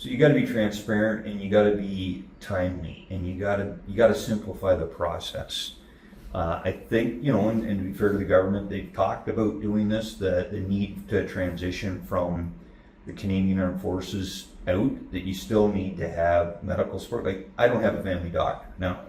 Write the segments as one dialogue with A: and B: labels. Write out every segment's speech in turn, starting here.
A: So you got to be transparent, and you got to be timely, and you got to simplify the process. I think, and to be fair to the government, they've talked about doing this, the need to transition from the Canadian Armed Forces out, that you still need to have medical support. Like, I don't have a family doctor. Now,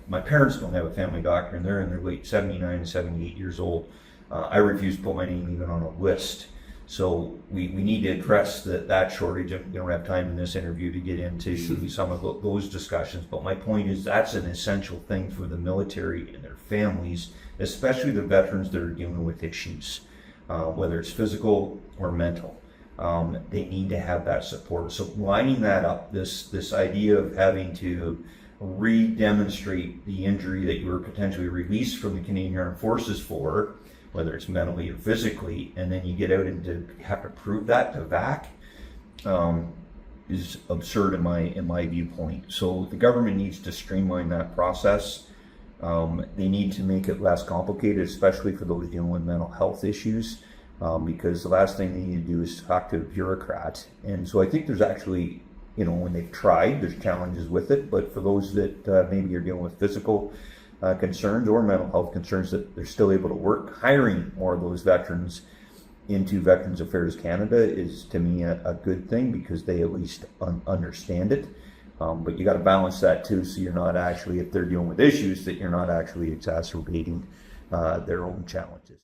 A: my parents don't have a family doctor, and they're in their late 79 and 78 years old. I refuse to put my name even on a list. So we need to address that shortage. We don't have time in this interview to get into some of those discussions, but my point is that's an essential thing for the military and their families, especially the veterans that are dealing with issues, whether it's physical or mental. They need to have that support. So lining that up, this idea of having to re-demonstrate the injury that you were potentially released from the Canadian Armed Forces for, whether it's mentally or physically, and then you get out and to have to prove that to VAC, is absurd in my viewpoint. So the government needs to streamline that process. They need to make it less complicated, especially for those dealing with mental health issues, because the last thing they need to do is talk to a bureaucrat. And so I think there's actually, when they've tried, there's challenges with it, but for those that maybe are dealing with physical concerns or mental health concerns, that they're still able to work. Hiring more of those veterans into Veterans Affairs Canada is, to me, a good thing, because they at least understand it. But you got to balance that too, so you're not actually, if they're dealing with issues, that you're not actually exacerbating their own challenges.